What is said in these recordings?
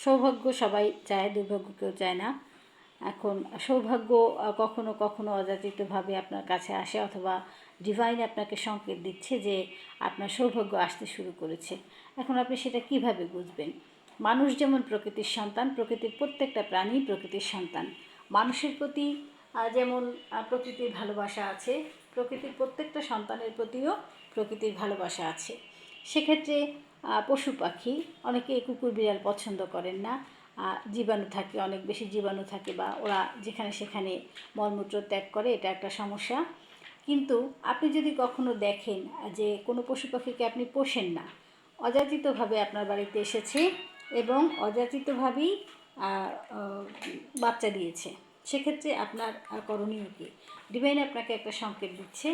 সৌভাগ্য সবাই চায়, দুর্ভাগ্য কেউ চায় না। এখন সৌভাগ্য কখনো কখনো অযাচিতভাবে আপনার কাছে আসে, অথবা ডিভাইন আপনাকে সংকেত দিচ্ছে যে আপনার সৌভাগ্য আসতে শুরু করেছে। এখন আপনি সেটা কিভাবে বুঝবেন? মানুষ যেমন প্রকৃতির সন্তান, প্রকৃতির প্রত্যেকটা প্রাণী প্রকৃতির সন্তান। মানুষের প্রতি যেমন প্রকৃতির ভালোবাসা আছে, প্রকৃতির প্রত্যেকটা সন্তানের প্রতিও প্রকৃতির ভালোবাসা আছে। সেক্ষেত্রে পশু পাখি, অনেকে কুকুর বিড়াল পছন্দ করেন না, জীবাণু থাকে, অনেক বেশি জীবাণু থাকে, বা ওরা যেখানে সেখানে মলমূত্র ত্যাগ করে, এটা একটা সমস্যা। কিন্তু আপনি যদি কখনো দেখেন যে কোনো পশু পাখিকে আপনি পোষেন না, অযাচিতভাবে আপনার বাড়িতে এসেছে এবং অযাচিতভাবেই বাচ্চা দিয়েছে, সেক্ষেত্রে আপনার করণীয় কী? ডিভাইন আপনাকে একটা সংকেত দিচ্ছে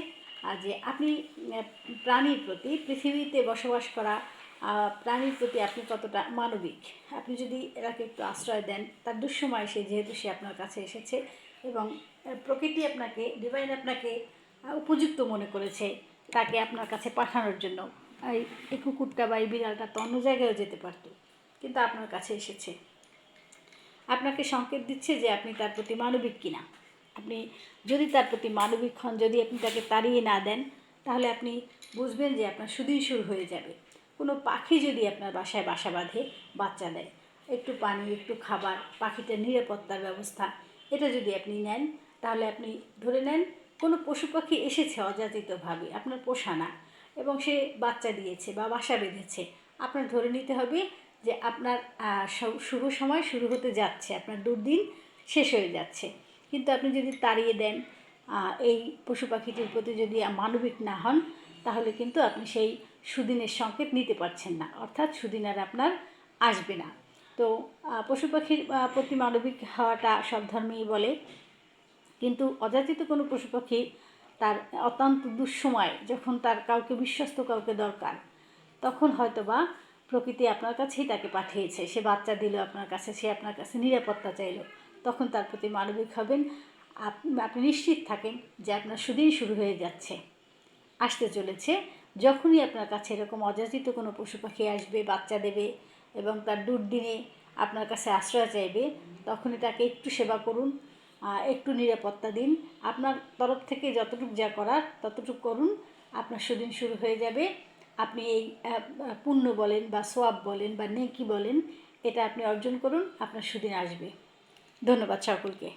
যে আপনি প্রাণীর প্রতি, পৃথিবীতে বসবাস করা প্রাণীর প্রতি আপনি কতটা মানবিক। আপনি যদি এটাকে একটু আশ্রয় দেন, তার দুঃসময় যেহেতু সে আপনার কাছে এসেছে এবং প্রকৃতি আপনাকে, ডিভাইন আপনাকে উপযুক্ত মনে করেছে তাকে আপনার কাছে পাঠানোর জন্য। এই কুকুরটা বা এই বিড়ালটা তো অন্য জায়গায়ও যেতে পারত, কিন্তু আপনার কাছে এসেছে। আপনাকে সংকেত দিচ্ছে যে আপনি তার প্রতি মানবিক কিনা। আপনি যদি তার প্রতি মানবিক হন, যদি আপনি তাকে তাড়িয়ে না দেন, তাহলে আপনি বুঝবেন যে আপনার সুদিন শুরু হয়ে যাবে। কোনো পাখি যদি আপনার বাসায় বাসা বাঁধে, বাচ্চা দেয়, একটু পানি, একটু খাবার, পাখিটার নিরাপত্তার ব্যবস্থা, এটা যদি আপনি নেন, তাহলে আপনি ধরে নেন কোনো পশু পাখি এসেছে অযাচিতভাবে, আপনার পোষা না, এবং সে বাচ্চা দিয়েছে বা বাসা বেঁধেছে। আপনার ধরে নিতে হবে যে আপনার শুভ সময় শুরু হতে যাচ্ছে, আপনার দুর্দিন শেষ হয়ে যাচ্ছে। কিন্তু আপনি যদি তাড়িয়ে দেন, এই পশু পাখিটির প্রতি যদি মানবিক না হন, তাহলে কিন্তু আপনি সেই সুদিনের সংকেত নিতে পারছেন না, অর্থাৎ সুদিন আর আপনার আসবে না। তো পশু পাখির প্রতি মানবিক হওয়াটা সব ধর্মেই বলে, কিন্তু অযাচিত কোনো পশু পাখি তার অত্যন্ত দুঃসময়, যখন তার কাউকে বিশ্বস্ত কাউকে দরকার, তখন হয়তোবা প্রকৃতি আপনার কাছেই তাকে পাঠিয়েছে। সে বাচ্চা দিল আপনার কাছে, সে আপনার কাছে নিরাপত্তা চাইল, তখন তার প্রতি মানবিক হবেন। আপনি নিশ্চিত থাকেন যে আপনার সুদিন শুরু হয়ে যাচ্ছে, আসতে চলেছে। যখনই আপনার কাছে এরকম অযাচিত কোনো পশু পাখি আসবে, বাচ্চা দেবে এবং তার দুর্দিনে আপনার কাছে আশ্রয় চাইবে, তখনই তাকে একটু সেবা করুন, একটু নিরাপত্তা দিন। আপনার তরফ থেকে যতটুকু যা করার ততটুকু করুন, আপনার সুদিন শুরু হয়ে যাবে। আপনি এই পুণ্য বলেন বা সোয়াব বলেন বা নেকি বলেন, এটা আপনি অর্জন করুন, আপনার সুদিন আসবে। ধন্যবাদ সকলকে।